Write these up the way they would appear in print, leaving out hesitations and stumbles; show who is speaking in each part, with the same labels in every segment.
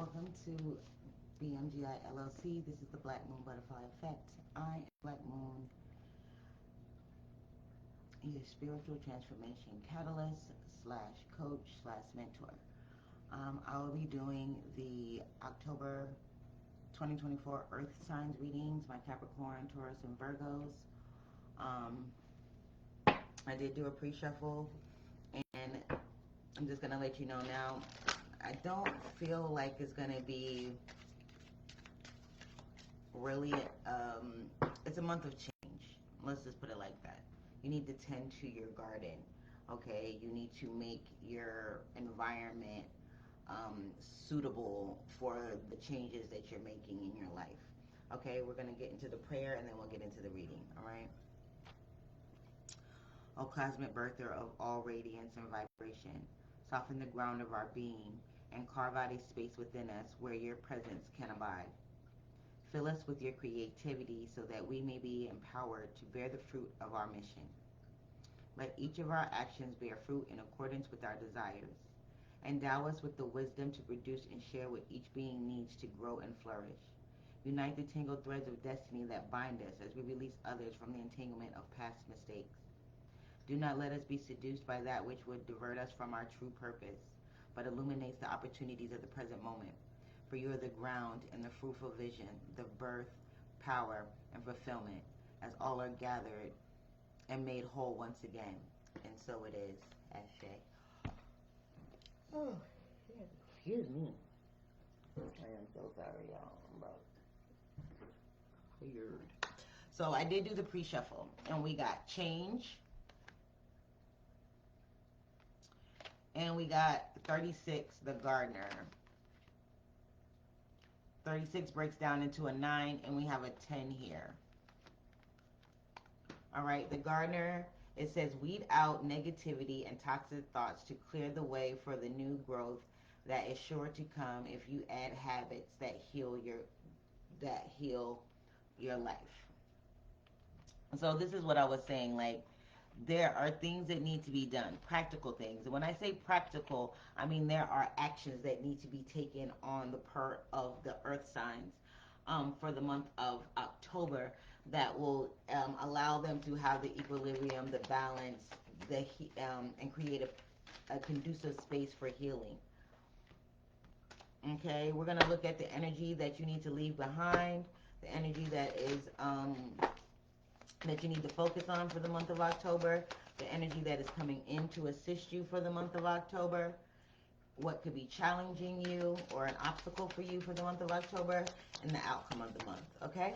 Speaker 1: Welcome to BMGI LLC. This is the BlackMoon Butterfly Effect. I am BlackMoon, your spiritual transformation catalyst slash coach slash mentor. I will be doing the October 2024 Earth signs readings, my Capricorn, Taurus, and Virgos. I did do a pre-shuffle, and I'm just going to let you know now, I don't feel like it's going to be really, it's a month of change. Let's just put it like that. You need to tend to your garden, okay? You need to make your environment suitable for the changes that you're making in your life. Okay, we're going to get into the prayer and then we'll get into the reading, all right? O cosmic birther of all radiance and vibration, soften the ground of our being and carve out a space within us where your presence can abide. Fill us with your creativity so that we may be empowered to bear the fruit of our mission. Let each of our actions bear fruit in accordance with our desires. Endow us with the wisdom to produce and share what each being needs to grow and flourish. Unite the tangled threads of destiny that bind us as we release others from the entanglement of past mistakes. Do not let us be seduced by that which would divert us from our true purpose, but illuminates the opportunities of the present moment. For you are the ground and the fruitful vision, the birth, power, and fulfillment, as all are gathered and made whole once again. And so it is. Ashe. Oh, excuse me. I am so sorry, y'all. I'm about weird. So I did do the pre-shuffle, and we got change. And we got 36, the gardener. 36 breaks down into a 9, and we have a 10 here. All right, the gardener, it says weed out negativity and toxic thoughts to clear the way for the new growth that is sure to come if you add habits that heal your life. So this is what I was saying, like, there are things that need to be done, practical things. And when I say practical, I mean there are actions that need to be taken on the part of the earth signs for the month of October that will allow them to have the equilibrium, the balance, and create a conducive space for healing. Okay, we're going to look at the energy that you need to leave behind, the energy that is that you need to focus on for the month of October, the energy that is coming in to assist you for the month of October, what could be challenging you or an obstacle for you for the month of October, and the outcome of the month, okay?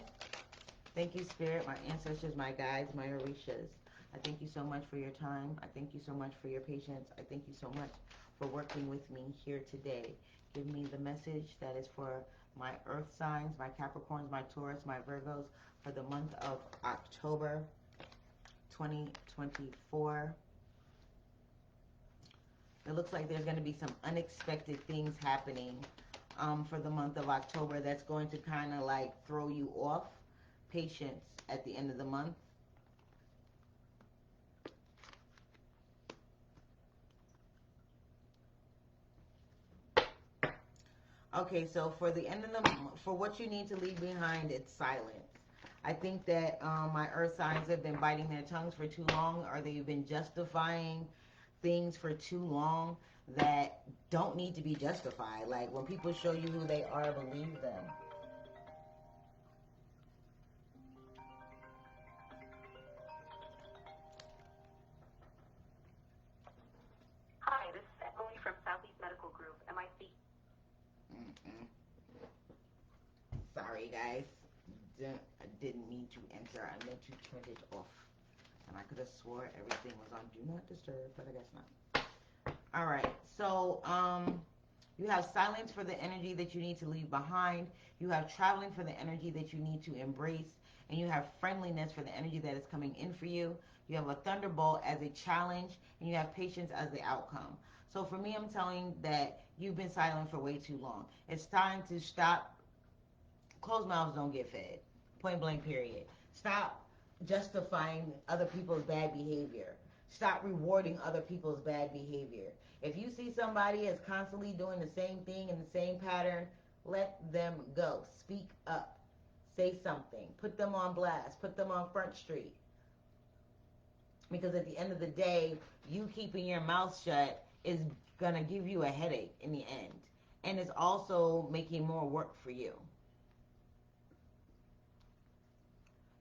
Speaker 1: Thank you, Spirit, my ancestors, my guides, my Orishas. I thank you so much for your time. I thank you so much for your patience. I thank you so much for working with me here today. Give me the message that is for my earth signs, my Capricorns, my Taurus, my Virgos, for the month of October 2024. It looks like there's going to be some unexpected things happening for the month of October that's going to kind of like throw you off. Patience at the end of the month. Okay, so for the end of the month, for what you need to leave behind, it's silence. I think that my earth signs have been biting their tongues for too long, or they've been justifying things for too long that don't need to be justified. Like, when people show you who they are, believe them.
Speaker 2: Hi, this is Emily from Southeast Medical Group. Am I speaking?
Speaker 1: Sorry, guys. I didn't mean to enter. I meant to turn it off. And I could have swore everything was on Do Not Disturb, but I guess not. All right. So, you have silence for the energy that you need to leave behind. You have traveling for the energy that you need to embrace. And you have friendliness for the energy that is coming in for you. You have a thunderbolt as a challenge. And you have patience as the outcome. So for me, I'm telling that you've been silent for way too long. It's time to stop. Closed mouths don't get fed. Point blank period. Stop justifying other people's bad behavior. Stop rewarding other people's bad behavior. If you see somebody is constantly doing the same thing in the same pattern, let them go. Speak up. Say something. Put them on blast. Put them on Front Street. Because at the end of the day, you keeping your mouth shut is going to give you a headache in the end. And it's also making more work for you.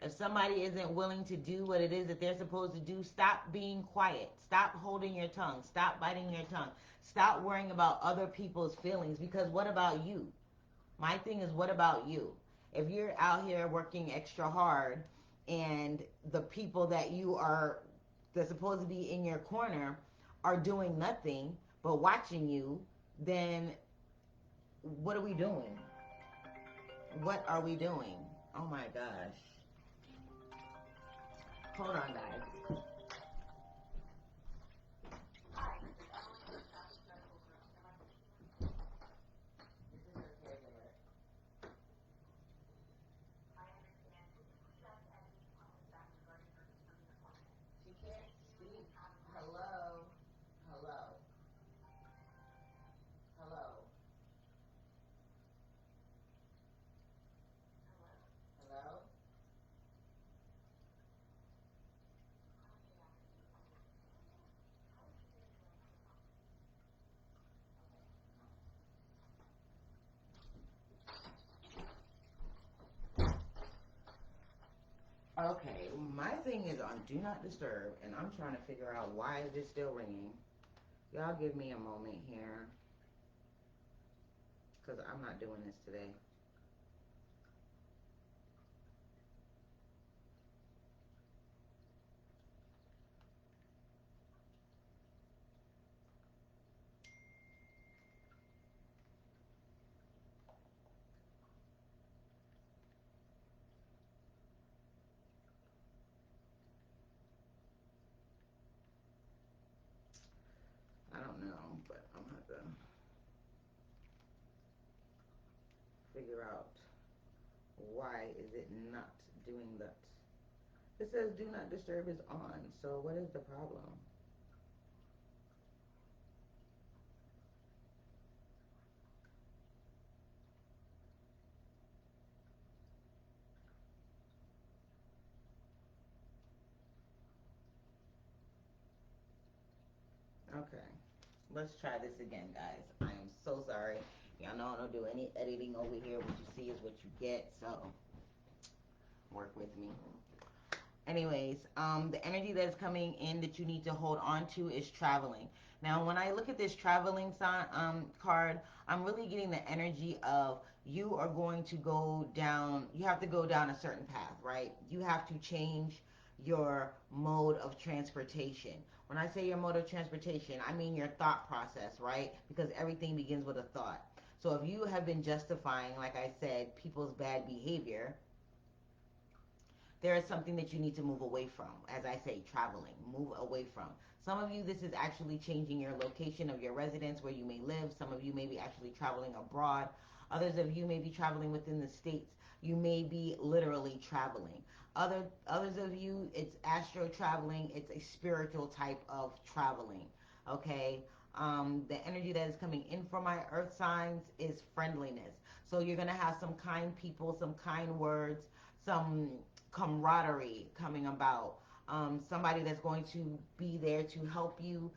Speaker 1: If somebody isn't willing to do what it is that they're supposed to do, stop being quiet. Stop holding your tongue. Stop biting your tongue. Stop worrying about other people's feelings, because what about you? My thing is, what about you? If you're out here working extra hard and the people that that's supposed to be in your corner are doing nothing but watching you, then what are we doing? What are we doing? Oh my gosh. Hold on, guys. She can't speak. Hello? Hello? Hello? Hello? Okay, my thing is on Do Not Disturb, and I'm trying to figure out why is it still ringing. Y'all give me a moment here, because I'm not doing this today. I don't know, but I'm going to have to figure out why is it not doing that. It says Do Not Disturb is on, so what is the problem? Okay, let's try this again, guys. I am so sorry. Y'all know I don't do any editing over here. What you see is what you get, so work with me. Anyways, the energy that is coming in that you need to hold on to is traveling. Now, when I look at this traveling card, I'm really getting the energy of you are going to go down, you have to go down a certain path, right? You have to change your mode of transportation. When I say your mode of transportation, I mean your thought process, right? Because everything begins with a thought. So if you have been justifying, like I said, people's bad behavior, there is something that you need to move away from. As I say, traveling, move away from. Some of you, this is actually changing your location of your residence, where you may live. Some of you may be actually traveling abroad. Others of you may be traveling within the states. You may be literally traveling. Others of you, it's astro traveling. It's a spiritual type of traveling. Okay. The energy that is coming in from my earth signs is friendliness. So you're going to have some kind people, some kind words, some camaraderie coming about. Somebody that's going to be there to help you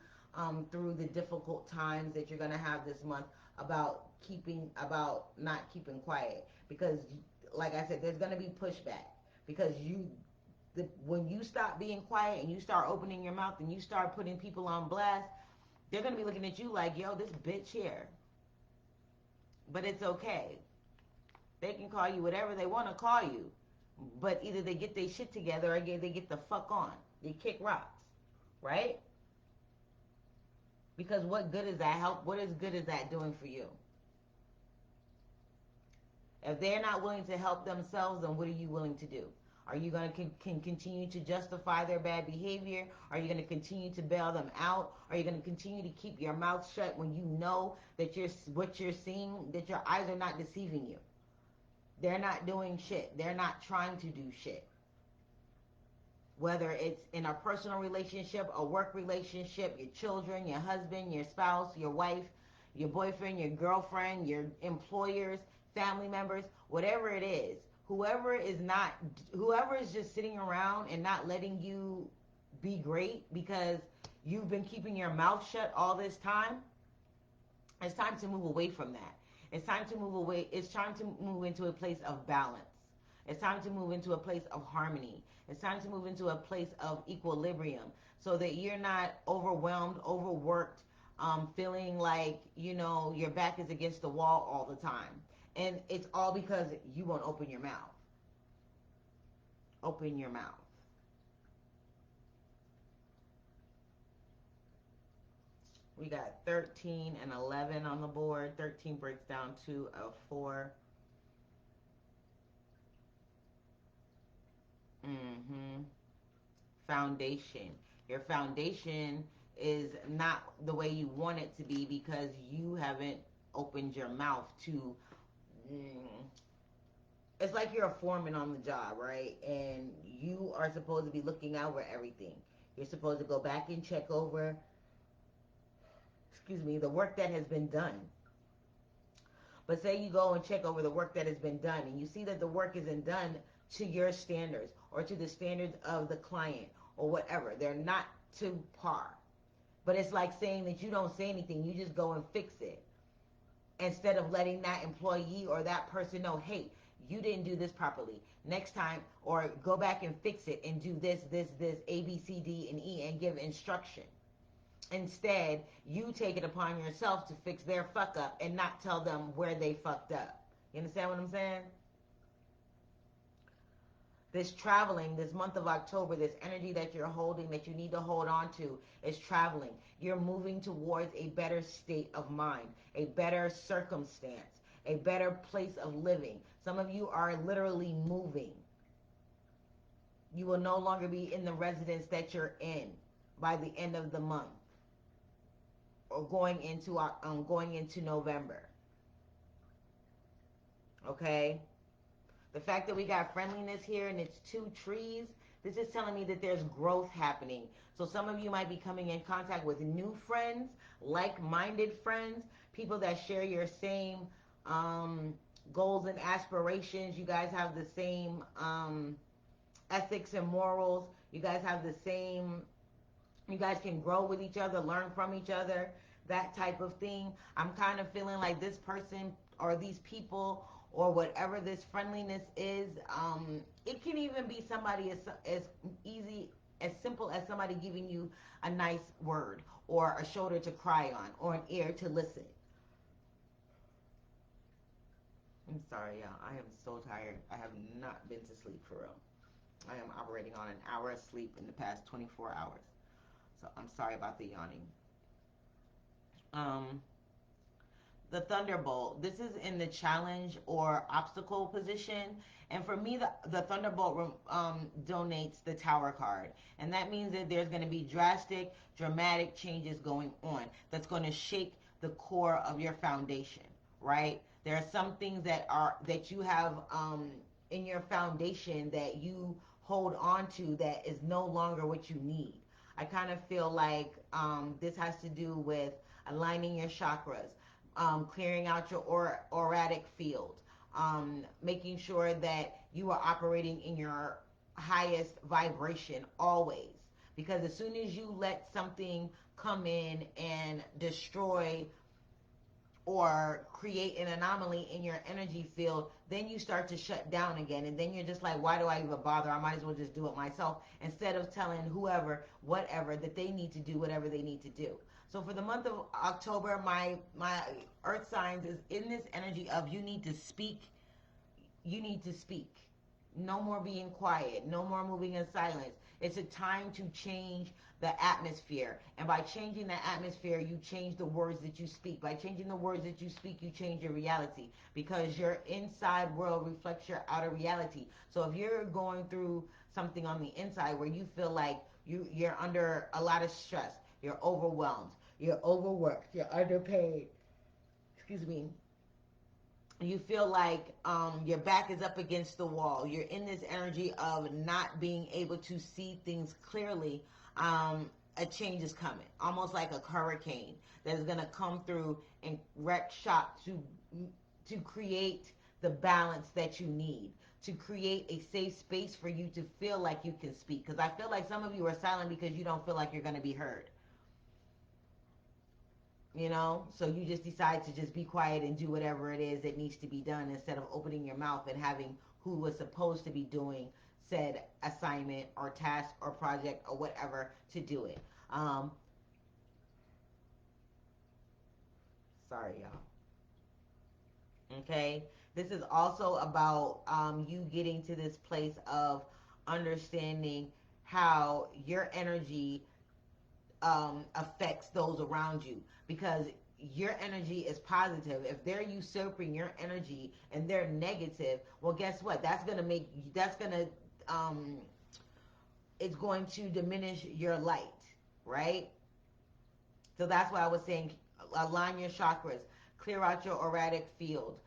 Speaker 1: through the difficult times that you're going to have this month, about not keeping quiet, because like I said, there's going to be pushback, because when you stop being quiet and you start opening your mouth and you start putting people on blast, they're going to be looking at you like, yo, this bitch here. But it's okay. They can call you whatever they want to call you, but either they get their shit together or they get the fuck on. They kick rocks, right? Because what good is that help? What is good is that doing for you? If they're not willing to help themselves, then what are you willing to do? Are you going to continue to justify their bad behavior? Are you going to continue to bail them out? Are you going to continue to keep your mouth shut when you know that what you're seeing, that your eyes are not deceiving you? They're not doing shit. They're not trying to do shit. whether it's in a personal relationship, a work relationship, your children, your husband, your spouse, your wife, your boyfriend, your girlfriend, your employers, family members, whatever it is, whoever is just sitting around and not letting you be great because you've been keeping your mouth shut all this time, it's time to move away from that. It's time to move away. It's time to move into a place of balance. It's time to move into a place of harmony. It's time to move into a place of equilibrium so that you're not overwhelmed, overworked, feeling like, your back is against the wall all the time. And it's all because you won't open your mouth. Open your mouth. We got 13 and 11 on the board. 13 breaks down to a 4. Foundation. Your foundation is not the way you want it to be because you haven't opened your mouth to. It's like you're a foreman on the job, right? And you are supposed to be looking over everything. You're supposed to go back and check over, the work that has been done. But say you go and check over the work that has been done and you see that the work isn't done to your standards or to the standards of the client or whatever. They're not to par. But it's like saying that you don't say anything. You just go and fix it. Instead of letting that employee or that person know, hey, you didn't do this properly. Next time, or go back and fix it and do this, A, B, C, D, and E, and give instruction. Instead, you take it upon yourself to fix their fuck up and not tell them where they fucked up. You understand what I'm saying? This traveling, this month of October, this energy that you're holding, that you need to hold on to, is traveling. You're moving towards a better state of mind, a better circumstance, a better place of living. Some of you are literally moving. You will no longer be in the residence that you're in by the end of the month, or going into November. Okay? The fact that we got friendliness here and it's 2 trees, this is telling me that there's growth happening. So some of you might be coming in contact with new friends, like-minded friends, people that share your same goals and aspirations. You guys have the same ethics and morals. You guys have the same, you guys can grow with each other, learn from each other, that type of thing. I'm kind of feeling like this person or these people or whatever this friendliness is, it can even be somebody as easy, as simple as somebody giving you a nice word or a shoulder to cry on or an ear to listen. I'm sorry, y'all. I am so tired. I have not been to sleep for real. I am operating on an hour of sleep in the past 24 hours. So I'm sorry about the yawning. The Thunderbolt. This is in the challenge or obstacle position. And for me, the Thunderbolt donates the Tower card. And that means that there's going to be drastic, dramatic changes going on that's going to shake the core of your foundation, right? There are some things that you have in your foundation that you hold on to that is no longer what you need. I kind of feel like this has to do with aligning your chakras, clearing out your auratic field, making sure that you are operating in your highest vibration always. Because as soon as you let something come in and destroy or create an anomaly in your energy field, then you start to shut down again. And then you're just like, why do I even bother? I might as well just do it myself, instead of telling whoever, whatever, that they need to do whatever they need to do. So for the month of October, my earth signs is in this energy of you need to speak. You need to speak. No more being quiet. No more moving in silence. It's a time to change the atmosphere. And by changing the atmosphere, you change the words that you speak. By changing the words that you speak, you change your reality. Because your inside world reflects your outer reality. So if you're going through something on the inside where you feel like you're under a lot of stress, you're overwhelmed, you're overworked, you're underpaid, You feel like your back is up against the wall. You're in this energy of not being able to see things clearly. A change is coming, almost like a hurricane that is going to come through and wreak shop to create the balance that you need, to create a safe space for you to feel like you can speak. Because I feel like some of you are silent because you don't feel like you're going to be heard. You know, so you just decide to just be quiet and do whatever it is that needs to be done instead of opening your mouth and having who was supposed to be doing said assignment or task or project or whatever to do it. Sorry, y'all. Okay, this is also about you getting to this place of understanding how your energy affects those around you, because your energy is positive. If they're usurping your energy and they're negative, well, guess what? Um, it's going to diminish your light, right? So that's why I was saying align your chakras, clear out your erratic field,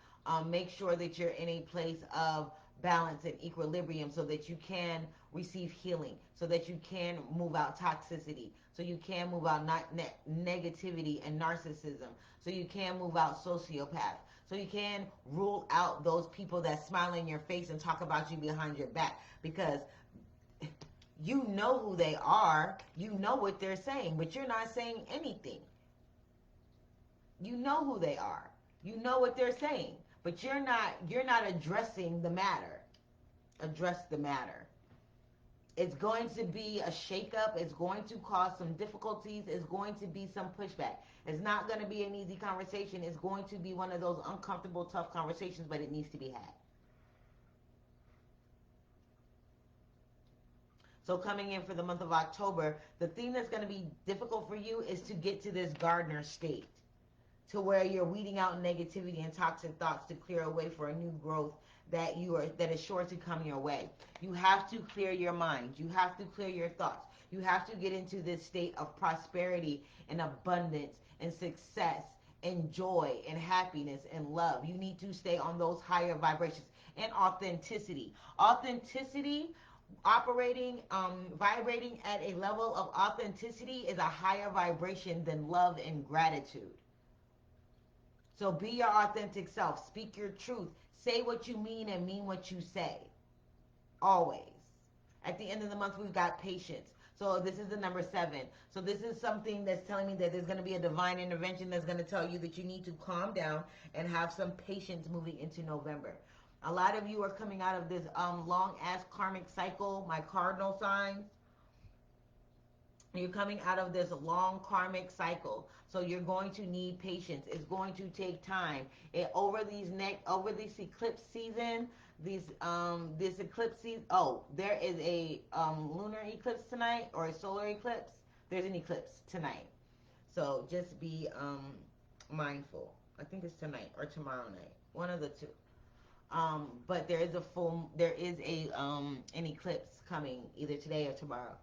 Speaker 1: make sure that you're in a place of balance and equilibrium so that you can receive healing, so that you can move out toxicity, so you can move out negativity and narcissism, so you can move out sociopaths, so you can rule out those people that smile in your face and talk about you behind your back, because you know who they are, you know what they're saying, but you're not saying anything. You know who they are. You know what they're saying, but you're not addressing the matter. Address the matter. It's going to be a shakeup. It's going to cause some difficulties. It's going to be some pushback. It's not going to be an easy conversation. It's going to be one of those uncomfortable, tough conversations, but it needs to be had. So coming in for the month of October, the thing that's going to be difficult for you is to get to this gardener state, to where you're weeding out negativity and toxic thoughts to clear a way for a new growth that is sure to come your way. You have to clear your mind. You have to clear your thoughts. You have to get into this state of prosperity and abundance and success and joy and happiness and love. You need to stay on those higher vibrations and authenticity. Authenticity, vibrating at a level of authenticity is a higher vibration than love and gratitude. So be your authentic self. Speak your truth. Say what you mean and mean what you say. Always. At the end of the month, we've got patience. So this is the number 7. So this is something that's telling me that there's going to be a divine intervention that's going to tell you that you need to calm down and have some patience moving into November. A lot of you are coming out of this long-ass karmic cycle, my cardinal signs. You're coming out of this long karmic cycle, so you're going to need patience. It's going to take time. Over this eclipse season, this eclipse season. Oh, there is a lunar eclipse tonight or a solar eclipse. There's an eclipse tonight, so just be mindful. I think it's tonight or tomorrow night, one of the two. But there is an eclipse coming either today or tomorrow.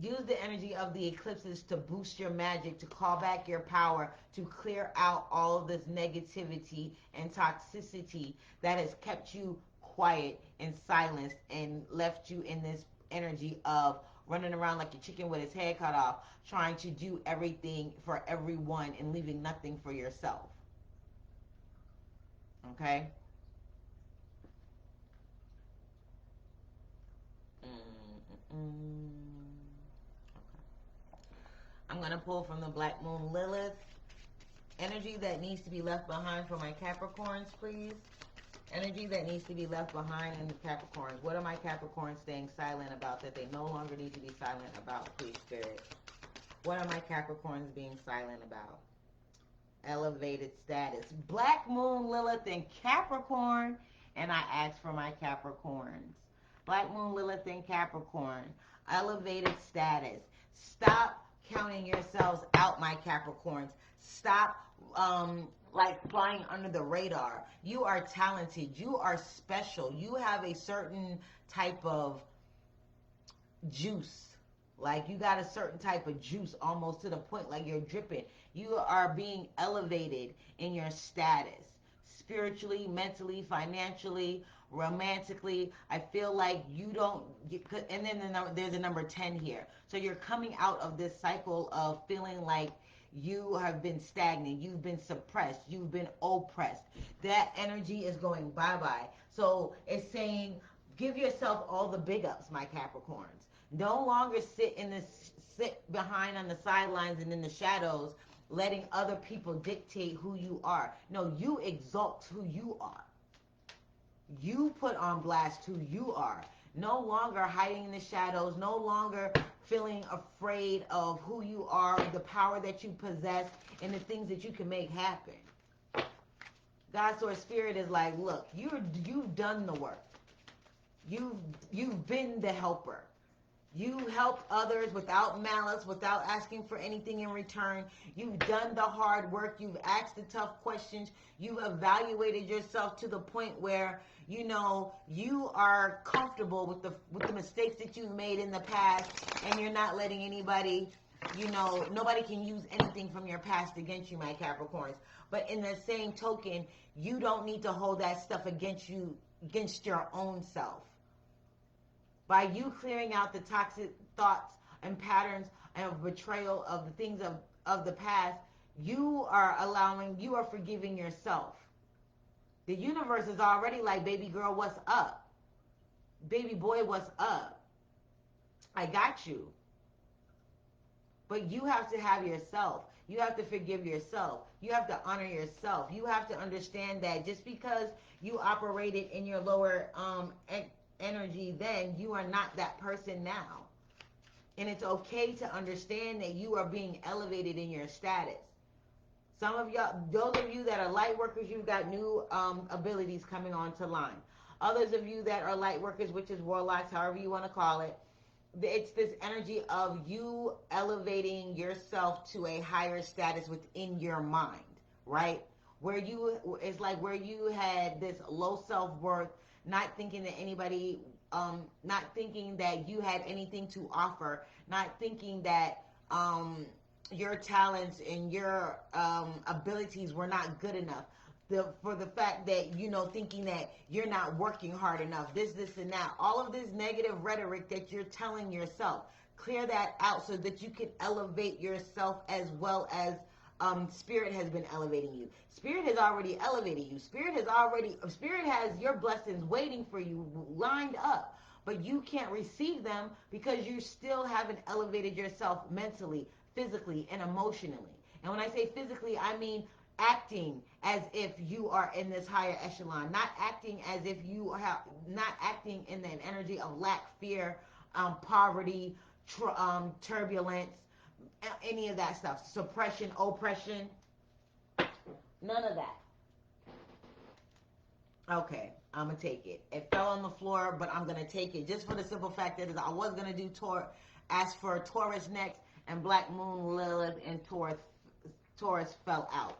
Speaker 1: Use the energy of the eclipses to boost your magic, to call back your power, to clear out all of this negativity and toxicity that has kept you quiet and silenced and left you in this energy of running around like a chicken with its head cut off, trying to do everything for everyone and leaving nothing for yourself. Okay? Mm-mm. I'm going to pull from the Black Moon Lilith. Energy that needs to be left behind for my Capricorns, please. Energy that needs to be left behind in the Capricorns. What are my Capricorns staying silent about that they no longer need to be silent about, please, Spirit? What are my Capricorns being silent about? Elevated status. Black Moon Lilith in Capricorn. And I ask for my Capricorns. Black Moon Lilith in Capricorn. Elevated status. Stop counting yourselves out, my Capricorns. Stop flying under the radar. You are talented. You are special. You have a certain type of juice, Like you got a certain type of juice almost to the point like you're dripping. You are being elevated in your status. Spiritually, mentally, financially, romantically. I feel like you don't, and then there's a number 10 here. So you're coming out of this cycle of feeling like you have been stagnant, you've been suppressed, you've been oppressed. That energy is going bye-bye. So it's saying, give yourself all the big ups, my Capricorns. No longer sit behind on the sidelines and in the shadows letting other people dictate who you are. No, you exalt who you are. You put on blast who you are. No longer hiding in the shadows, no longer feeling afraid of who you are, the power that you possess, and the things that you can make happen. God Source Spirit is like, look, you've done the work. You've been the helper. You help others without malice, without asking for anything in return. You've done the hard work. You've asked the tough questions. You've evaluated yourself to the point where, you know, you are comfortable with the mistakes that you've made in the past, and you're not letting anybody, you know, nobody can use anything from your past against you, my Capricorns. But in the same token, you don't need to hold that stuff against your own self. By you clearing out the toxic thoughts and patterns and betrayal of the things of the past, you are forgiving yourself. The universe is already like, baby girl, what's up? Baby boy, what's up? I got you. But you have to have yourself. You have to forgive yourself. You have to honor yourself. You have to understand that just because you operated in your lower energy then, you are not that person now. And it's okay to understand that you are being elevated in your status. Some of y'all, those of you that are light workers, you've got new abilities coming onto line. Others of you that are light workers, which is warlocks, however you want to call it, it's this energy of you elevating yourself to a higher status within your mind, right? It's like where you had this low self-worth, not thinking that anybody, not thinking that you had anything to offer, not thinking that your talents and your abilities were not good enough. For the fact that, you know, thinking that you're not working hard enough, this and that. All of this negative rhetoric that you're telling yourself, clear that out so that you can elevate yourself as well as Spirit has been elevating you. Spirit has already elevated you. Spirit has your blessings waiting for you, lined up. But you can't receive them because you still haven't elevated yourself mentally, physically, and emotionally. And when I say physically, I mean acting as if you are in this higher echelon, not acting as if you have, not acting in an energy of lack, fear, poverty, turbulence, any of that stuff, suppression, oppression, none of that. Okay, I'm gonna take it. It fell on the floor, but I'm gonna take it just for the simple fact that I was gonna do ask for Taurus next, and Black Moon, Lilith, and Taurus fell out.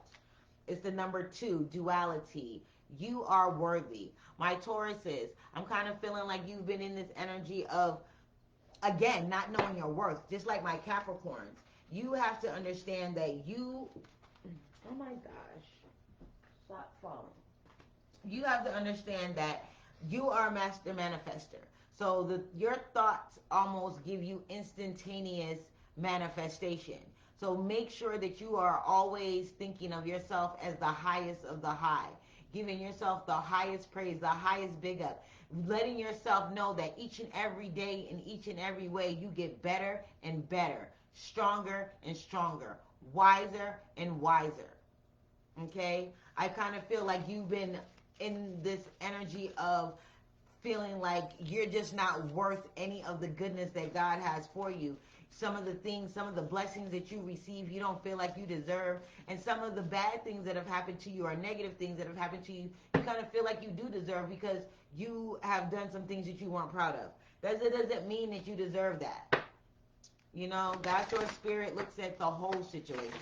Speaker 1: It's the number 2, duality. You are worthy. My Tauruses, I'm kind of feeling like you've been in this energy of, again, not knowing your worth. Just like my Capricorns. You have to understand that you, oh my gosh, stop falling. You have to understand that you are a master manifester. So your thoughts almost give you instantaneous manifestation. So make sure that you are always thinking of yourself as the highest of the high, giving yourself the highest praise, the highest big up, letting yourself know that each and every day, in each and every way, you get better and better, stronger and stronger, wiser and wiser. Okay? I kind of feel like you've been in this energy of feeling like you're just not worth any of the goodness that God has for you. Some of the things, some of the blessings that you receive, you don't feel like you deserve. And some of the bad things that have happened to you, or negative things that have happened to you, you kind of feel like you do deserve because you have done some things that you weren't proud of. That doesn't mean that you deserve that. You know, God's Source Spirit looks at the whole situation.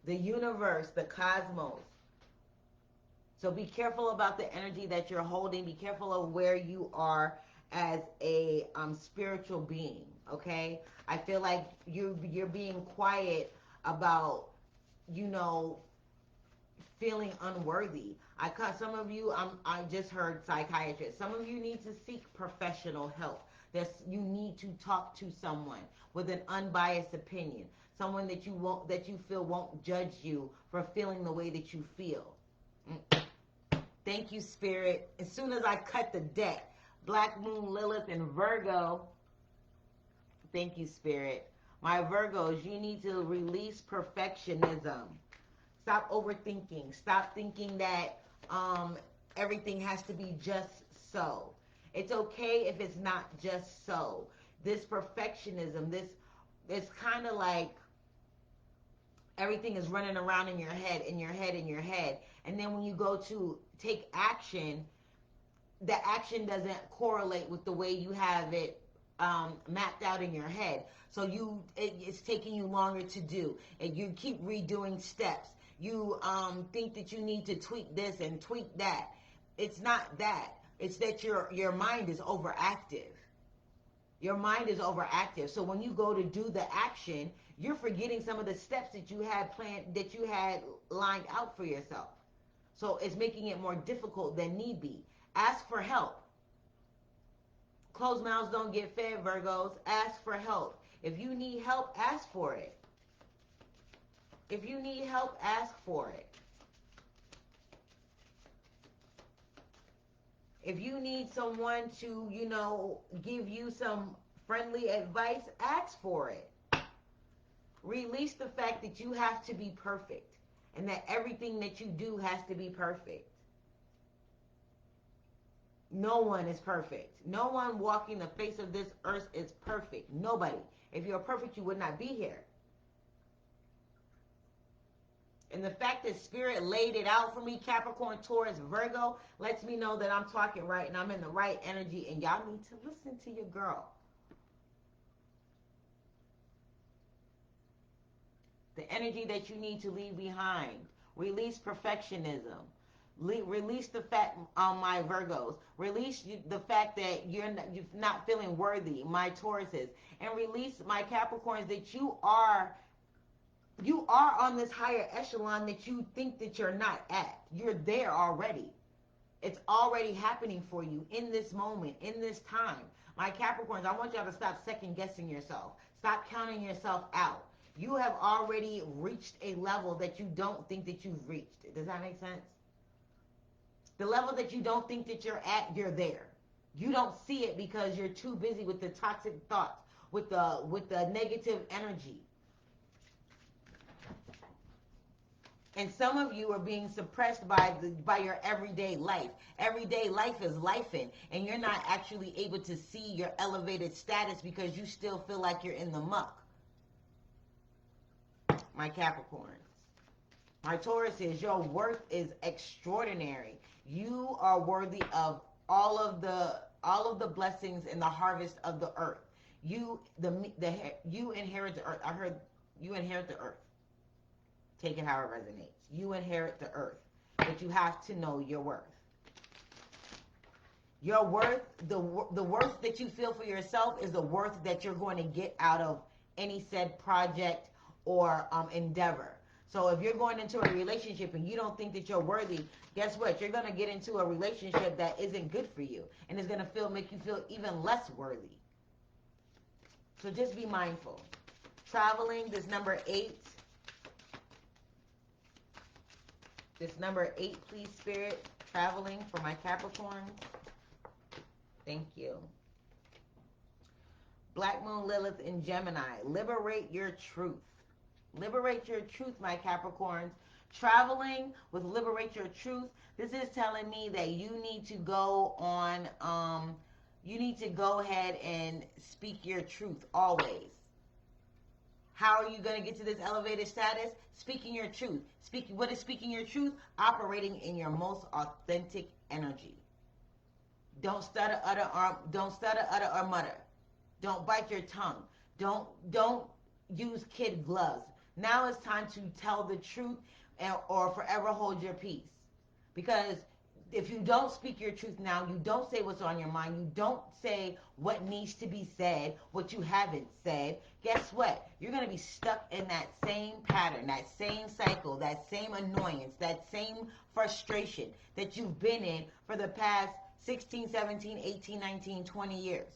Speaker 1: The universe, the cosmos. So be careful about the energy that you're holding. Be careful of where you are as a spiritual being, okay? I feel like you're being quiet about, you know, feeling unworthy. I cut some of you. I just heard psychiatrist. Some of you need to seek professional help. You need to talk to someone with an unbiased opinion, someone that you feel won't judge you for feeling the way that you feel. Thank you, Spirit. As soon as I cut the deck, Black Moon, Lilith, and Virgo. Thank you, Spirit. My Virgos, you need to release perfectionism. Stop overthinking. Stop thinking that everything has to be just so. It's okay if it's not just so. This perfectionism, it's kind of like everything is running around in your head, in your head, in your head. And then when you go to take action, the action doesn't correlate with the way you have it mapped out in your head. So it's taking you longer to do. And you keep redoing steps. You think that you need to tweak this and tweak that. It's not that. It's that your mind is overactive. Your mind is overactive. So when you go to do the action, you're forgetting some of the steps that you had planned, that you had lined out for yourself. So it's making it more difficult than need be. Ask for help. Closed mouths don't get fed, Virgos. Ask for help. If you need help, ask for it. If you need help, ask for it. If you need someone to, give you some friendly advice, ask for it. Release the fact that you have to be perfect and that everything that you do has to be perfect. No one is perfect. No one walking the face of this earth is perfect. Nobody. If you're perfect, you would not be here. And the fact that Spirit laid it out for me, Capricorn, Taurus, Virgo, lets me know that I'm talking right and I'm in the right energy. And y'all need to listen to your girl. The energy that you need to leave behind. Release perfectionism. Release the fact, my Virgos. Release the fact that you're not feeling worthy, my Tauruses. And release, my Capricorns, that you are on this higher echelon that you think that you're not at. You're there already. It's already happening for you in this moment, in this time. My Capricorns, I want y'all to stop second guessing yourself. Stop counting yourself out. You have already reached a level that you don't think that you've reached. Does that make sense? The level that you don't think that you're at, you're there. You don't see it because you're too busy with the toxic thoughts, with the negative energy. And some of you are being suppressed by your everyday life. Everyday life is lifing, and you're not actually able to see your elevated status because you still feel like you're in the muck. My Capricorns. My Tauruses, your worth is extraordinary. You are worthy of all of the blessings and the harvest of the earth. You inherit the earth. I heard you inherit the earth. Take it how it resonates. You inherit the earth, but you have to know your worth. Your worth, the worth that you feel for yourself is the worth that you're going to get out of any said project or endeavor. So if you're going into a relationship and you don't think that you're worthy, guess what? You're going to get into a relationship that isn't good for you and is going to make you feel even less worthy. So just be mindful. Traveling, this number 8. This number 8, please, Spirit. Traveling for my Capricorns. Thank you. Black Moon, Lilith, and Gemini. Liberate your truth. Liberate your truth, my Capricorns. Traveling with Liberate Your Truth. This is telling me that you need to go on, you need to go ahead and speak your truth always. How are you going to get to this elevated status? Speaking your truth. What is speaking your truth? Operating in your most authentic energy. Don't stutter, utter, or mutter. Don't bite your tongue. Don't use kid gloves. Now it's time to tell the truth or forever hold your peace. Because if you don't speak your truth now, you don't say what's on your mind, you don't say what needs to be said, what you haven't said, guess what? You're going to be stuck in that same pattern, that same cycle, that same annoyance, that same frustration that you've been in for the past 16, 17, 18, 19, 20 years.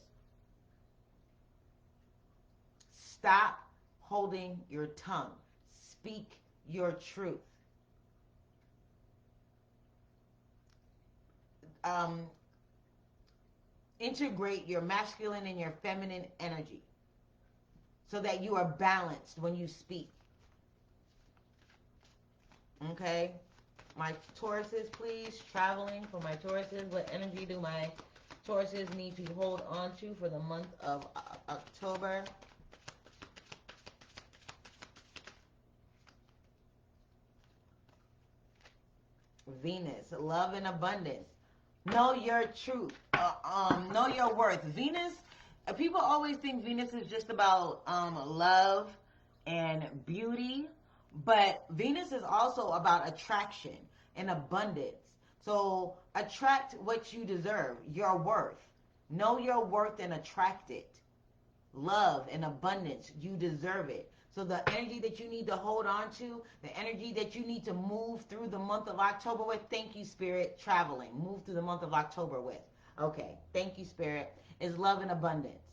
Speaker 1: Stop holding your tongue. Speak your truth. Integrate your masculine and your feminine energy so that you are balanced when you speak. Okay? My Tauruses, please. Traveling for my Tauruses. What energy do my Tauruses need to hold on to for the month of October? Venus, love and abundance. Know your truth. Know your worth. Venus, people always think Venus is just about love and beauty, but Venus is also about attraction and abundance. So attract what you deserve, your worth. Know your worth and attract it. Love and abundance, you deserve it. So the energy that you need to hold on to, the energy that you need to move through the month of October with, thank you, Spirit, traveling, move through the month of October with. Okay, thank you, Spirit, is love and abundance.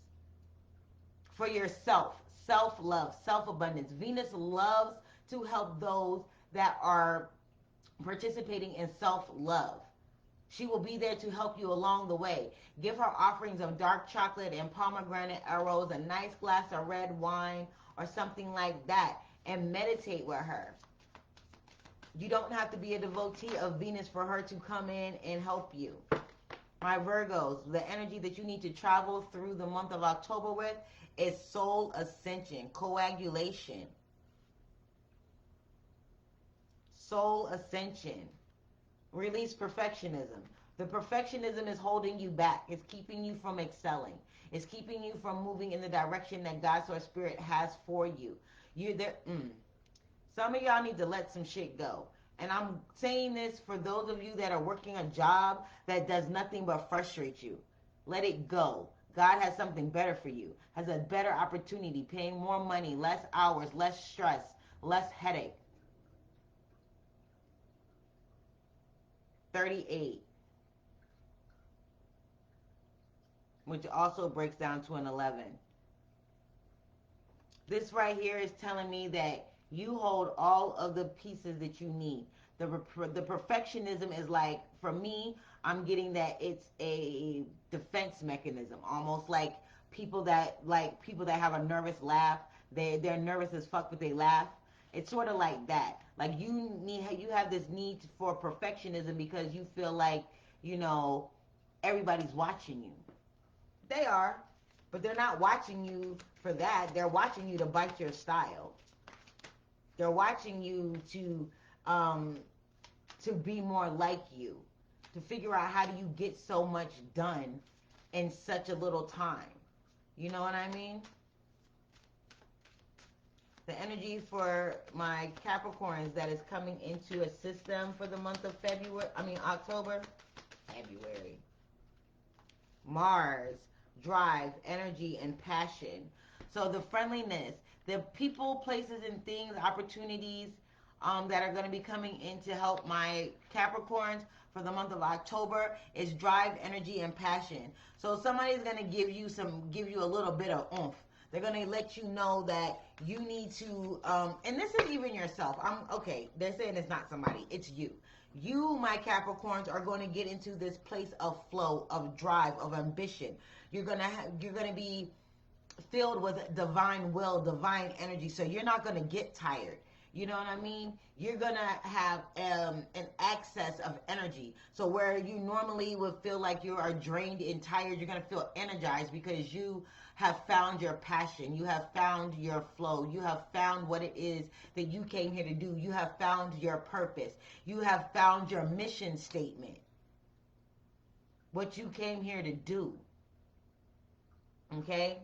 Speaker 1: For yourself, self-love, self-abundance. Venus loves to help those that are participating in self-love. She will be there to help you along the way. Give her offerings of dark chocolate and pomegranate arrows, a nice glass of red wine, or something like that, and meditate with her. You don't have to be a devotee of Venus for her to come in and help you. My Virgos, the energy that you need to travel through the month of October with is soul ascension, coagulation. Soul ascension. Release perfectionism. The perfectionism is holding you back. It's keeping you from excelling. It's keeping you from moving in the direction that God, Source, Spirit has for you. You're there. Some of y'all need to let some shit go. And I'm saying this for those of you that are working a job that does nothing but frustrate you. Let it go. God has something better for you. Has a better opportunity, paying more money, less hours, less stress, less headache. 38. Which also breaks down to an 11. This right here is telling me that you hold all of the pieces that you need. The perfectionism is like, for me, I'm getting that it's a defense mechanism, almost like people that have a nervous laugh. They're nervous as fuck, but they laugh. It's sort of like that. Like you have this need for perfectionism because you feel like, everybody's watching you. They are, but they're not watching you for that. They're watching you to bite your style. They're watching you to be more like you, to figure out how do you get so much done in such a little time. You know what I mean? The energy for my Capricorns that is coming into a system for the month of October. February. Mars. Drive, energy, and passion. So the friendliness, the people, places, and things, opportunities that are going to be coming in to help my Capricorns for the month of October is drive, energy, and passion. So somebody's going to give you a little bit of oomph. They're going to let you know that you need to, and this is even yourself. They're saying it's not somebody, it's you. You, my Capricorns, are going to get into this place of flow, of drive, of ambition. You're going to be filled with divine will, divine energy. So you're not going to get tired. You know what I mean? You're going to have an excess of energy. So where you normally would feel like you are drained and tired, you're going to feel energized because you have found your passion. You have found your flow. You have found what it is that you came here to do. You have found your purpose. You have found your mission statement. What you came here to do. Okay?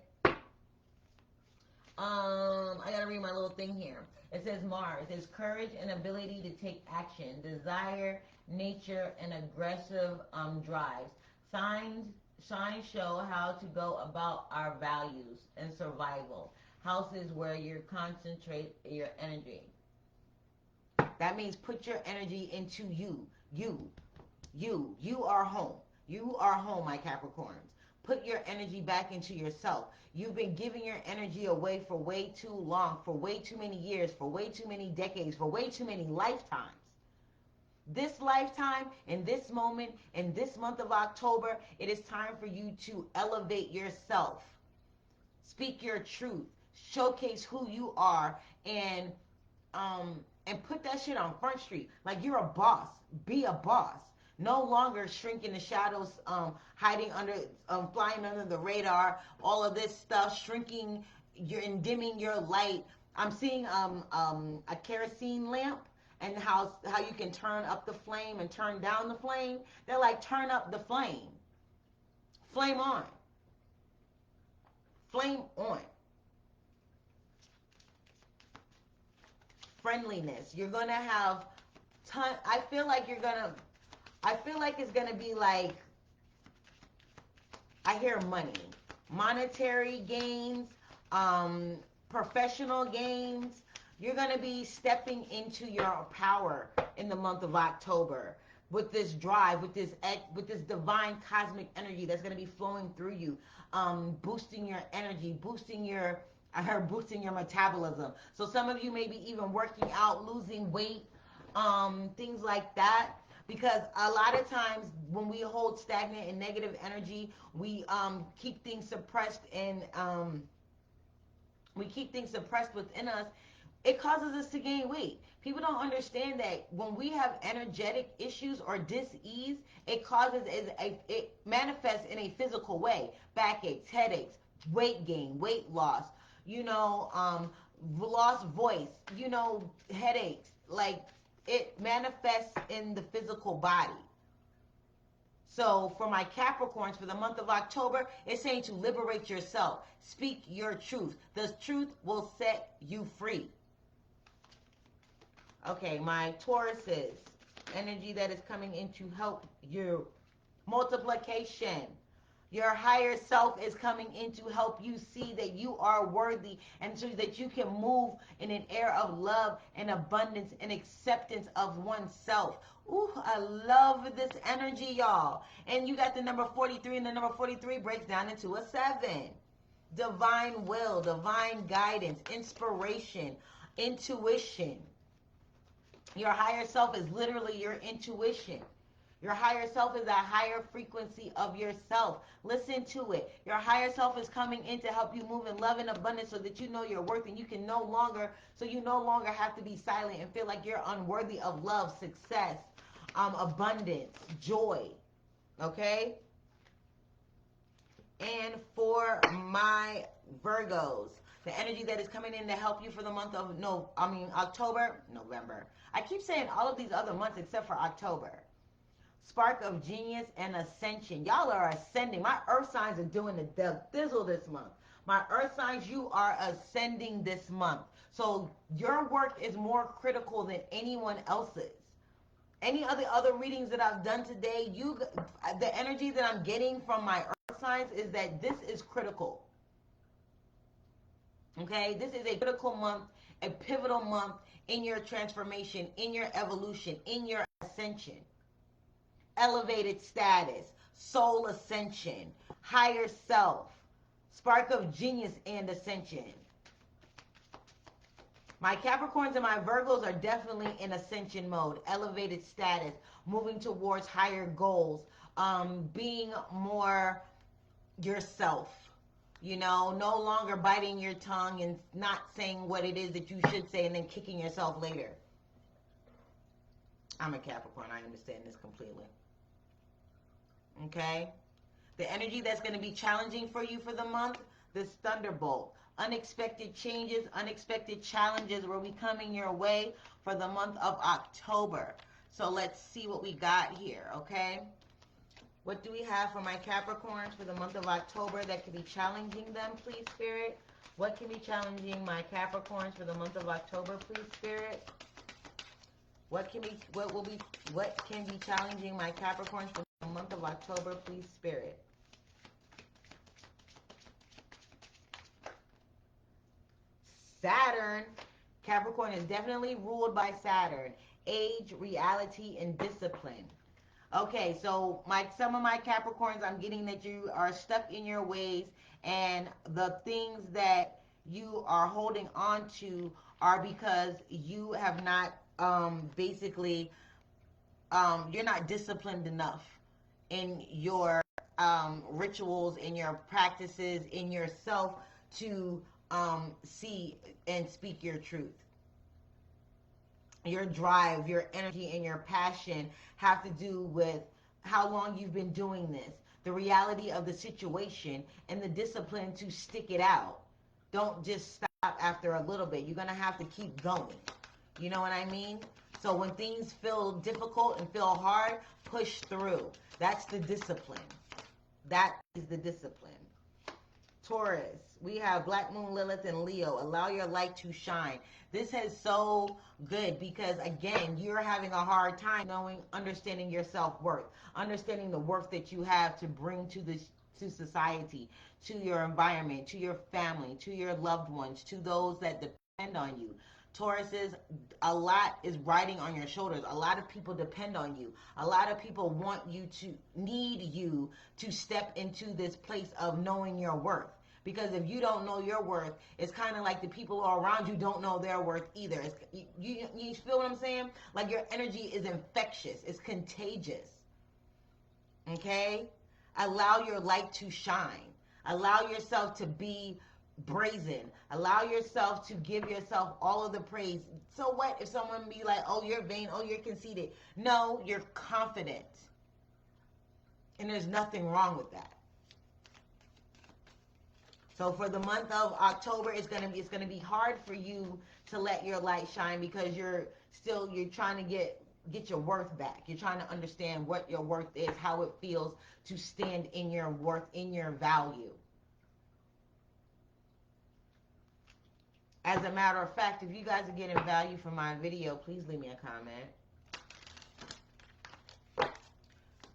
Speaker 1: I gotta read my little thing here. It says Mars is courage and ability to take action, desire, nature, and aggressive drives. Signs show how to go about our values and survival. Houses where you concentrate your energy. That means put your energy into you. You are home. You are home, my Capricorns. Put your energy back into yourself. You've been giving your energy away for way too long, for way too many years, for way too many decades, for way too many lifetimes. This lifetime, in this moment, in this month of October, it is time for you to elevate yourself. Speak your truth. Showcase who you are, and put that shit on Front Street. Like, you're a boss. Be a boss. No longer shrink in the shadows, hiding under, flying under the radar, all of this stuff, shrinking, and dimming your light. I'm seeing a kerosene lamp, and how you can turn up the flame and turn down the flame. They're like, turn up the flame. Flame on. Flame on. Friendliness. You're going to have I feel like it's going to be like, I hear money, monetary gains, professional gains. You're going to be stepping into your power in the month of October with this drive, with this divine cosmic energy that's going to be flowing through you, boosting your energy, boosting your metabolism. So some of you may be even working out, losing weight, things like that. Because a lot of times when we hold stagnant and negative energy, we keep things suppressed, and we keep things suppressed within us. It causes us to gain weight. People don't understand that when we have energetic issues or dis-ease, it manifests in a physical way. Backaches, headaches, weight gain, weight loss, lost voice, headaches. Like, it manifests in the physical body. So for my Capricorns, for the month of October, it's saying to liberate yourself. Speak your truth. The truth will set you free. Okay, my Tauruses, energy that is coming in to help you. Multiplication. Your higher self is coming in to help you see that you are worthy, and so that you can move in an air of love and abundance and acceptance of oneself. Ooh, I love this energy, y'all. And you got the number 43, and the number 43 breaks down into a 7. Divine will, divine guidance, inspiration, intuition. Your higher self is literally your intuition. Your higher self is a higher frequency of yourself. Listen to it. Your higher self is coming in to help you move in love and abundance, so that you know your worth, and you no longer have to be silent and feel like you're unworthy of love, success, abundance, joy. Okay? And for my Virgos, the energy that is coming in to help you for the month of November. I keep saying all of these other months except for October. Spark of genius and ascension. Y'all are ascending. My earth signs are doing the thizzle this month. My earth signs, you are ascending this month. So your work is more critical than anyone else's. Any of the other readings that I've done today, the energy that I'm getting from my earth signs is that this is critical. Okay? This is a critical month, a pivotal month in your transformation, in your evolution, in your ascension. Elevated status, soul ascension, higher self, spark of genius and ascension. My Capricorns and my Virgos are definitely in ascension mode, elevated status, moving towards higher goals, being more yourself, no longer biting your tongue and not saying what it is that you should say and then kicking yourself later. I'm a Capricorn, I understand this completely. Okay? The energy that's going to be challenging for you for the month, this thunderbolt. Unexpected changes, unexpected challenges will be coming your way for the month of October. So let's see what we got here, okay? What do we have for my Capricorns for the month of October that could be challenging them, please, Spirit? What can be challenging my Capricorns for the month of October, please, Spirit? What can be challenging my Capricorns for the month of October, please, Spirit? Saturn. Capricorn is definitely ruled by Saturn. Age, reality, and discipline. Okay, so some of my Capricorns, I'm getting that you are stuck in your ways, and the things that you are holding on to are because you have not basically you're not disciplined enough in your rituals, in your practices, in yourself to see and speak your truth. Your drive, your energy, and your passion have to do with how long you've been doing this, the reality of the situation, and the discipline to stick it out. Don't just stop after a little bit. You're going to have to keep going. You know what I mean? So when things feel difficult and feel hard, push through. That's the discipline. That is the discipline. Taurus, we have Black Moon, Lilith, and Leo. Allow your light to shine. This is so good because, again, you're having a hard time understanding your self-worth, understanding the worth that you have to bring to society, to your environment, to your family, to your loved ones, to those that depend on you. Tauruses, a lot is riding on your shoulders. A lot of people depend on you. A lot of people need you to step into this place of knowing your worth. Because if you don't know your worth, it's kind of like the people around you don't know their worth either. You feel what I'm saying? Like your energy is infectious. It's contagious. Okay? Allow your light to shine. Allow yourself to be brazen. Allow yourself to give yourself all of the praise. So what if someone be like, oh, you're vain, oh, you're conceited? No, you're confident. And there's nothing wrong with that. So for the month of October, it's gonna be hard for you to let your light shine because you're trying to get your worth back. You're trying to understand what your worth is, how it feels to stand in your worth, in your value. As a matter of fact, if you guys are getting value from my video, please leave me a comment.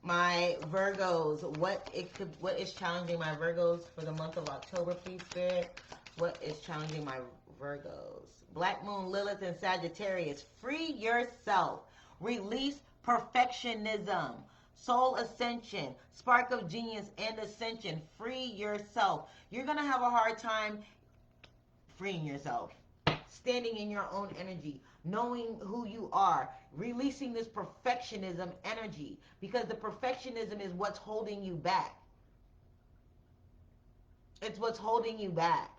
Speaker 1: My Virgos, what is challenging my Virgos for the month of October, please, Spirit? What is challenging my Virgos? Black Moon, Lilith, and Sagittarius. Free yourself. Release perfectionism. Soul ascension. Spark of genius and ascension. Free yourself. You're going to have a hard time freeing yourself, standing in your own energy, knowing who you are, releasing this perfectionism energy, because the perfectionism is what's holding you back. It's what's holding you back.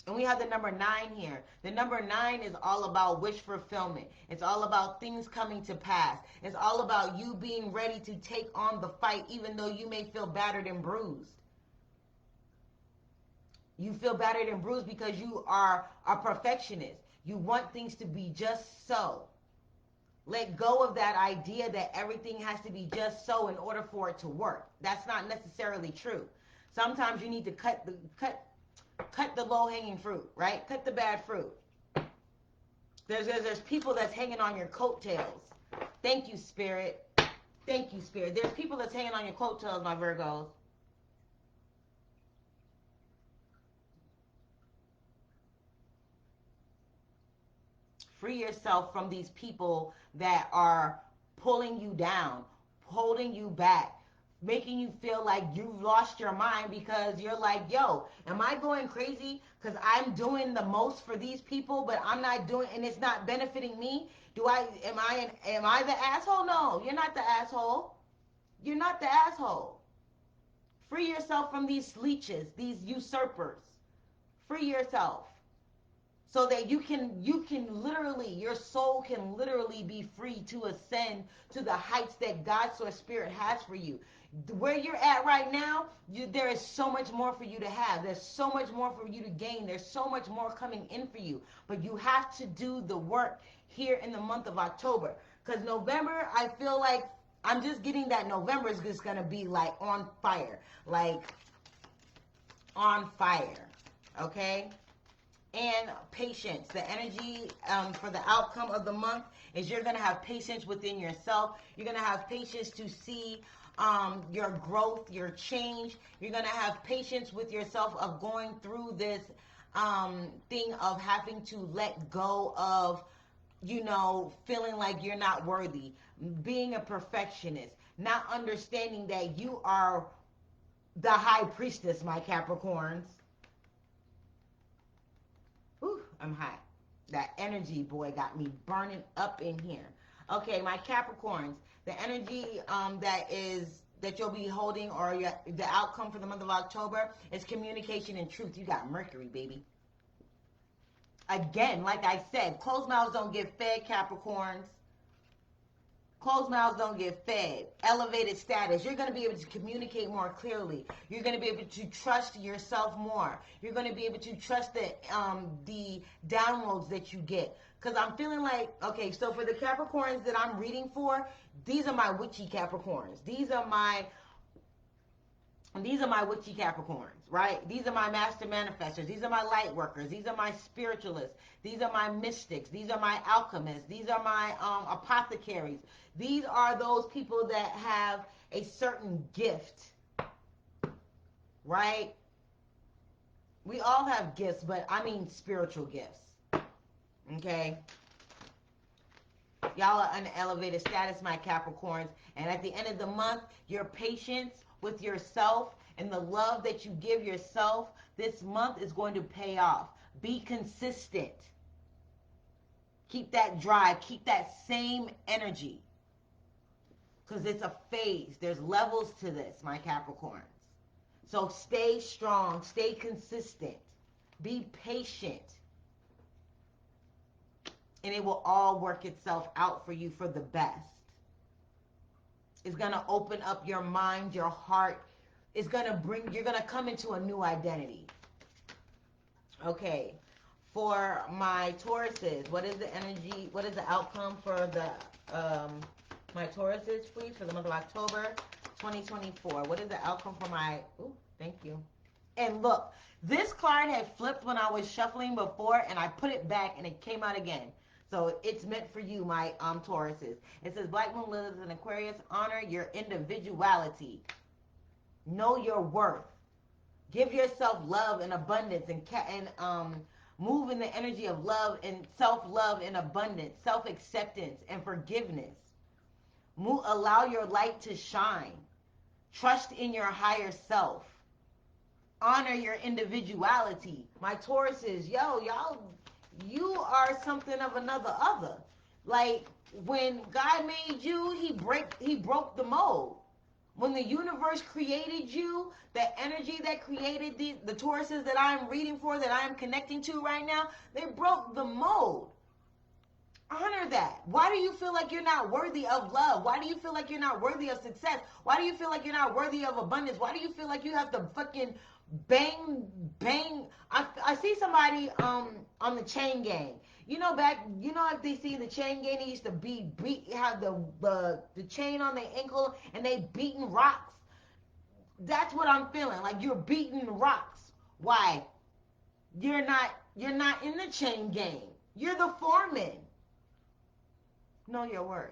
Speaker 1: And we have the number 9 here. The number 9 is all about wish fulfillment. It's all about things coming to pass. It's all about you being ready to take on the fight, even though you may feel battered and bruised. You feel battered and bruised because you are a perfectionist. You want things to be just so. Let go of that idea that everything has to be just so in order for it to work. That's not necessarily true. Sometimes you need to cut the low-hanging fruit, right? Cut the bad fruit. There's people that's hanging on your coattails. Thank you, Spirit. Thank you, Spirit. There's people that's hanging on your coattails, my Virgos. Free yourself from these people that are pulling you down, holding you back, making you feel like you've lost your mind because you're like, yo, am I going crazy because I'm doing the most for these people, but I'm not doing, and it's not benefiting me? Am I the asshole? No, you're not the asshole. You're not the asshole. Free yourself from these leeches, these usurpers. Free yourself. So that you can literally, your soul can literally be free to ascend to the heights that God's Source Spirit has for you. Where you're at right now, there is so much more for you to have. There's so much more for you to gain. There's so much more coming in for you. But you have to do the work here in the month of October. Because November, I feel like I'm just getting that November is just going to be like on fire. Like on fire. Okay? And patience. The energy for the outcome of the month is you're going to have patience within yourself. You're going to have patience to see your growth, your change. You're going to have patience with yourself of going through this thing of having to let go of, you know, feeling like you're not worthy, being a perfectionist, not understanding that you are the high priestess, my Capricorns. Whew, I'm hot. That energy, boy, got me burning up in here. Okay, my Capricorns, the energy that you'll be holding, or the outcome for the month of October, is communication and truth. You got Mercury, baby. Again, like I said, closed mouths don't get fed, Capricorns. Closed mouths don't get fed. Elevated status. You're going to be able to communicate more clearly. You're going to be able to trust yourself more. You're going to be able to trust the downloads that you get. Because I'm feeling like, okay, so for the Capricorns that I'm reading for, these are my witchy Capricorns. These are my witchy Capricorns, right? These are my master manifestors. These are my light workers. These are my spiritualists. These are my mystics. These are my alchemists. These are my apothecaries. These are those people that have a certain gift, right? We all have gifts, but I mean spiritual gifts, okay? Y'all are on an elevated status, my Capricorns. And at the end of the month, your patience with yourself and the love that you give yourself this month is going to pay off. Be consistent. Keep that drive. Keep that same energy. Because it's a phase. There's levels to this, my Capricorns. So stay strong. Stay consistent. Be patient. And it will all work itself out for you for the best. It's going to open up your mind, your heart. It's going to you're going to come into a new identity. Okay. For my Tauruses, what is the energy, what is the outcome for the my Tauruses, please, for the month of October 2024? What is the outcome for my, ooh, thank you. And look, this card had flipped when I was shuffling before, and I put it back, and it came out again. So it's meant for you, my Tauruses. It says, Black Moon, Lilith, and Aquarius, honor your individuality. Know your worth. Give yourself love and abundance, and move in the energy of love and self-love and abundance, self-acceptance and forgiveness. Allow your light to shine. Trust in your higher self. Honor your individuality. My Tauruses, y'all, you are something of another other. Like, when God made you, he broke the mold. When the universe created you, the energy that created the Tauruses that I'm reading for, that I'm connecting to right now, they broke the mold. Honor that. Why do you feel like you're not worthy of love? Why do you feel like you're not worthy of success? Why do you feel like you're not worthy of abundance? Why do you feel like you have to fucking bang? I see somebody on the chain gang. You know, if they see the chain gang, they used to have the chain on their ankle and they beating rocks. That's what I'm feeling. Like you're beating rocks. Why? You're not in the chain gang. You're the foreman. Know your worth.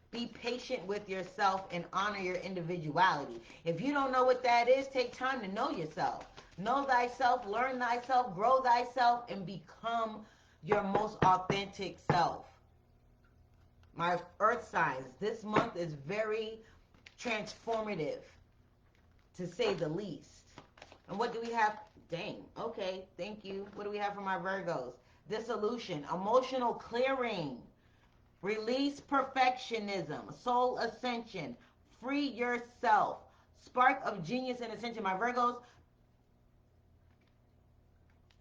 Speaker 1: Be patient with yourself and honor your individuality. If you don't know what that is, take time to know yourself. Know thyself, learn thyself, grow thyself, and become your most authentic self. My earth signs, this month is very transformative, to say the least. And what do we have? Dang, okay, thank you. What do we have for my Virgos? Dissolution, emotional clearing, release perfectionism, soul ascension, free yourself, spark of genius and ascension. My Virgos,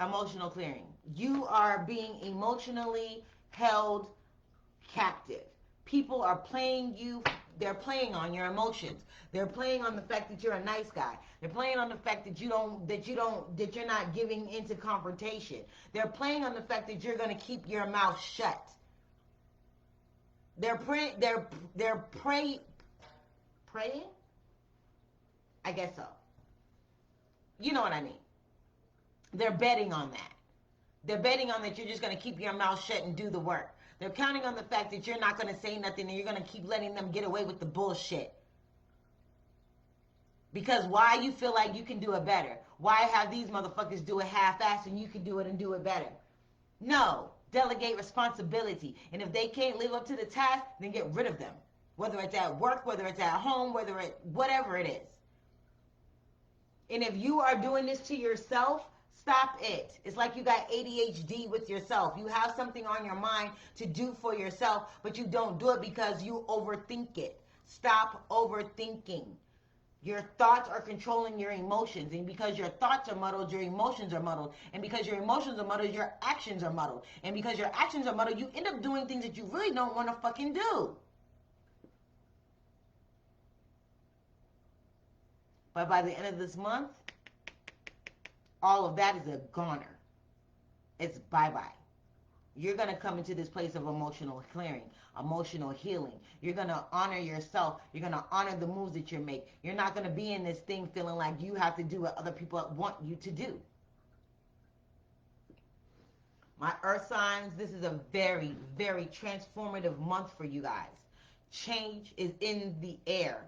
Speaker 1: emotional clearing. You are being emotionally held captive. People are playing you. They're playing on your emotions. They're playing on the fact that you're a nice guy. They're playing on the fact that you're not giving into confrontation. They're playing on the fact that you're going to keep your mouth shut. They're praying. I guess so. You know what I mean? They're betting on that. They're betting on that you're just going to keep your mouth shut and do the work. They're counting on the fact that you're not going to say nothing and you're going to keep letting them get away with the bullshit. Because why you feel like you can do it better? Why have these motherfuckers do it half-assed and you can do it and do it better? No. Delegate responsibility. And if they can't live up to the task, then get rid of them. Whether it's at work, whether it's at home, whatever it is. And if you are doing this to yourself, stop it. It's like you got ADHD with yourself. You have something on your mind to do for yourself, but you don't do it because you overthink it. Stop overthinking. Your thoughts are controlling your emotions. And because your thoughts are muddled, your emotions are muddled. And because your emotions are muddled, your actions are muddled. And because your actions are muddled, you end up doing things that you really don't want to fucking do. But by the end of this month, all of that is a goner. It's bye-bye. You're going to come into this place of emotional clearing, emotional healing. You're going to honor yourself. You're going to honor the moves that you make. You're not going to be in this thing feeling like you have to do what other people want you to do. My earth signs, this is a very, very transformative month for you guys. Change is in the air.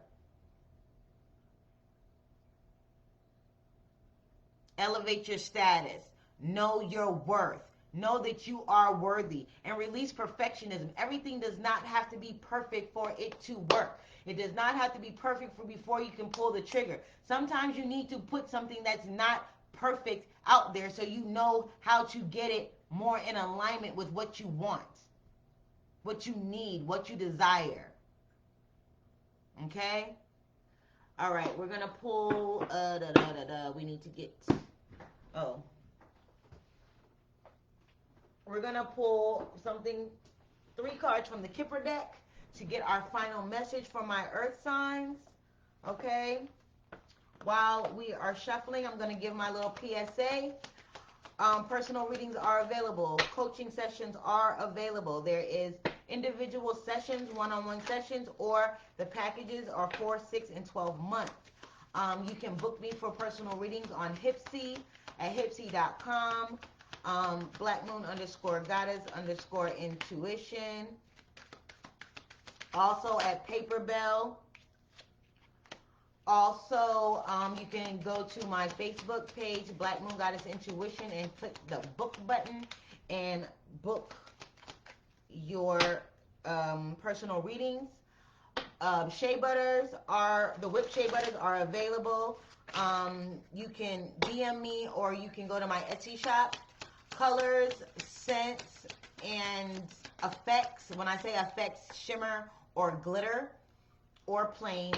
Speaker 1: Elevate your status. Know your worth. Know that you are worthy. And release perfectionism. Everything does not have to be perfect for it to work. It does not have to be perfect before you can pull the trigger. Sometimes you need to put something that's not perfect out there so you know how to get it more in alignment with what you want, what you need, what you desire. Okay? All right, we're going to pull, we need to get, we're going to pull something, 3 cards from the Kipper deck to get our final message for my earth signs. Okay? While we are shuffling, I'm going to give my little PSA. Personal readings are available. Coaching sessions are available. There is individual sessions, one-on-one sessions, or the packages are 4, 6, and 12 months. You can book me for personal readings on Hipsy at hipsy.com. BlackMoon_Goddess_Intuition. Also at Paper Bell. Also, you can go to my Facebook page, Black Moon Goddess Intuition, and click the book button and book your personal readings. Shea butters the whipped shea butters are available. You can DM me or you can go to my Etsy shop. Colors, scents, and effects. When I say effects, shimmer or glitter, or plain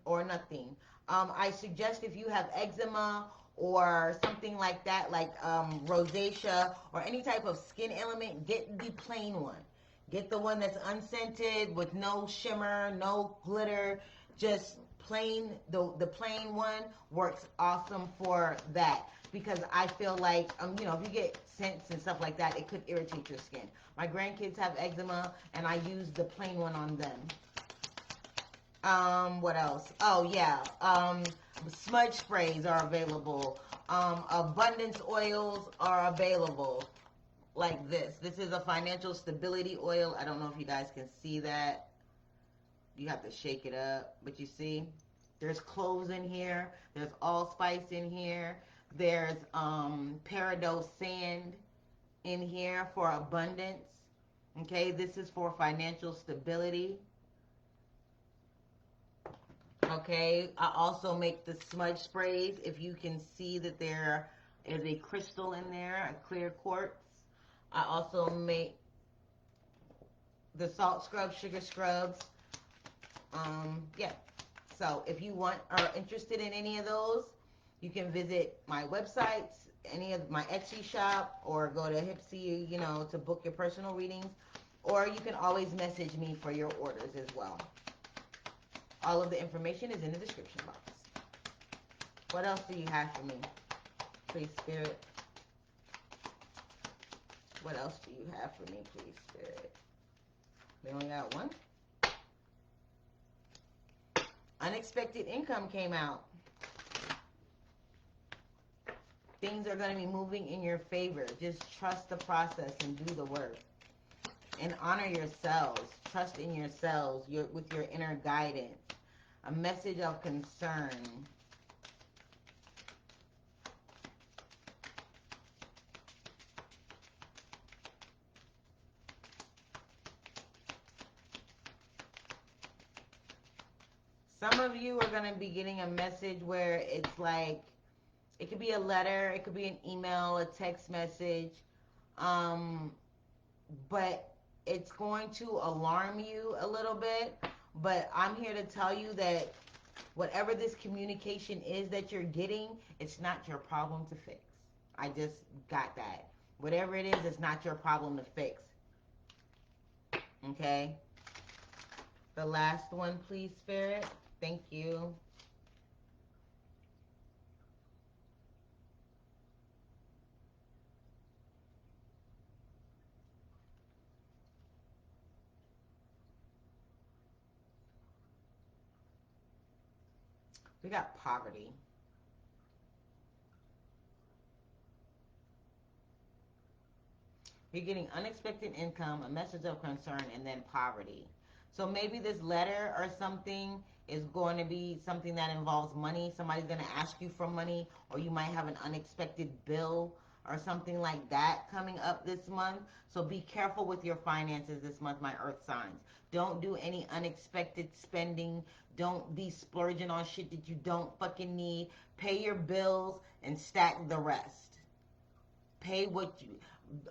Speaker 1: or nothing. I suggest if you have eczema or something like that, like rosacea or any type of skin element, get the plain one. Get the one that's unscented with no shimmer, no glitter, just plain. The plain one works awesome for that, because I feel like, if you get scents and stuff like that, it could irritate your skin. My grandkids have eczema, and I use the plain one on them. What else? Oh, yeah. Smudge sprays are available. Abundance oils are available. Like this. This is a financial stability oil. I don't know if you guys can see that. You have to shake it up. But you see, there's cloves in here. There's allspice in here. There's peridot sand in here for abundance. Okay, this is for financial stability. Okay, I also make the smudge sprays. If you can see that there is a crystal in there, a clear quartz. I also make the salt scrubs, sugar scrubs. Yeah. So if you are interested in any of those, you can visit my websites, any of my Etsy shop, or go to Hipsy, to book your personal readings. Or you can always message me for your orders as well. All of the information is in the description box. What else do you have for me, please, Spirit? What else do you have for me, please, Spirit? We only got one. Unexpected income came out. Things are going to be moving in your favor. Just trust the process and do the work. And honor yourselves. Trust in yourselves with your inner guidance. A message of concern. Some of you are going to be getting a message where it's like, it could be a letter, it could be an email, a text message, but it's going to alarm you a little bit. But I'm here to tell you that whatever this communication is that you're getting, it's not your problem to fix. I just got that. Whatever it is, it's not your problem to fix. Okay? The last one, please, Spirit. Thank you. We got poverty. You're getting unexpected income, a message of concern, and then poverty. So maybe this letter or something is going to be something that involves money. Somebody's going to ask you for money, or you might have an unexpected bill or something like that coming up this month. So be careful with your finances this month, my earth signs. Don't do any unexpected spending. Don't be splurging on shit that you don't fucking need. Pay your bills and stack the rest. Pay what you...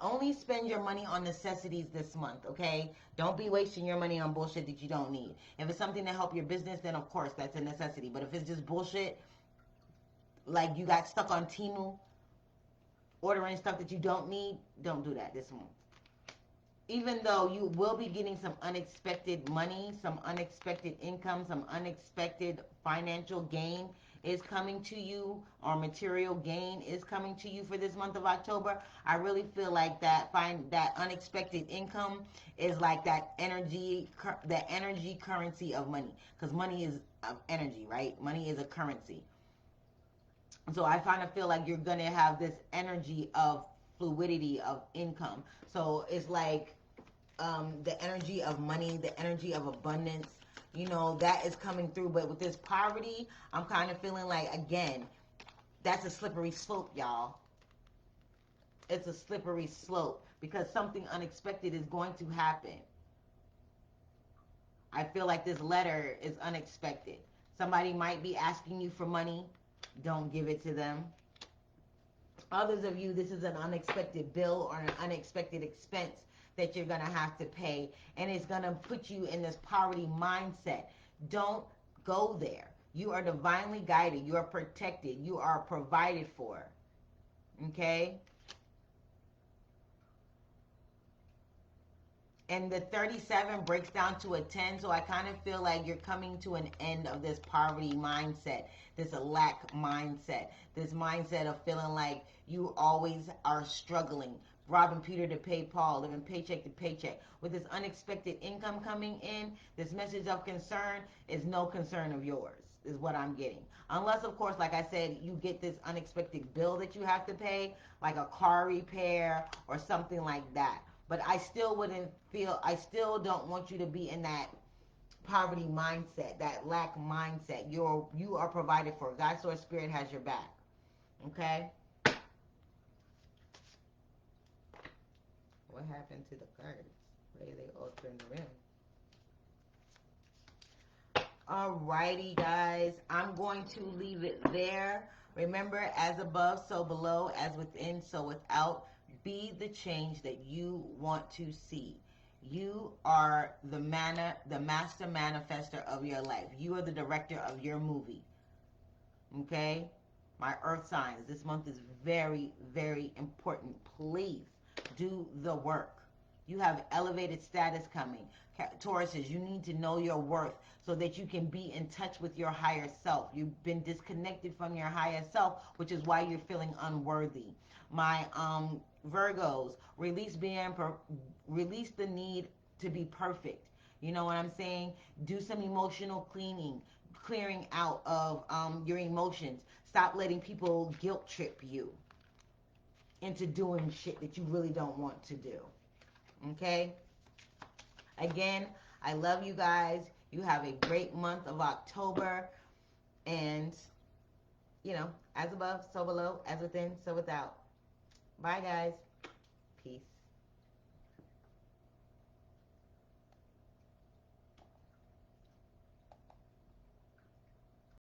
Speaker 1: Only spend your money on necessities this month, okay? Don't be wasting your money on bullshit that you don't need. If it's something to help your business, then of course that's a necessity. But if it's just bullshit, like you got stuck on Temu ordering stuff that you don't need, don't do that this month. Even though you will be getting some unexpected money, some unexpected income, some unexpected financial gain is coming to you, or material gain is coming to you for this month of October, I really feel like that unexpected income is like that energy currency of money, because money is energy, right? Money is a currency. So I kind of feel like you're gonna have this energy of fluidity of income. So it's like the energy of money, the energy of abundance, you know, that is coming through. But with this poverty, I'm kind of feeling like, again, that's a slippery slope, y'all. It's a slippery slope because something unexpected is going to happen. I feel like this letter is unexpected. Somebody might be asking you for money. Don't give it to them. Others of you, this is an unexpected bill or an unexpected expense that you're going to have to pay, and it's going to put you in this poverty mindset. Don't go there. You are divinely guided. You are protected. You are provided for. Okay? And the 37 breaks down to a 10, so I kind of feel like you're coming to an end of this poverty mindset, this lack mindset, this mindset of feeling like you always are struggling, robbing Peter to pay Paul, living paycheck to paycheck. With this unexpected income coming in, this message of concern is no concern of yours, is what I'm getting. Unless, of course, like I said, you get this unexpected bill that you have to pay, like a car repair or something like that. But I still don't want you to be in that poverty mindset, that lack mindset. You are provided for. God, Source, Spirit has your back. Okay? What happened to the cards? Why are they all turned around? Alrighty, guys. I'm going to leave it there. Remember, as above, so below, as within, so without. Be the change that you want to see. You are the master manifester of your life. You are the director of your movie. Okay? My earth signs, this month is very, very important. Please do the work. You have elevated status coming. Tauruses, you need to know your worth so that you can be in touch with your higher self. You've been disconnected from your higher self, which is why you're feeling unworthy. My Virgos, release the need to be perfect. You know what I'm saying? Do some emotional clearing out of your emotions. Stop letting people guilt trip you. into doing shit that you really don't want to do. Okay? Again, I love you guys. You have a great month of October. And, you know, as above, so below, as within, so without. Bye, guys.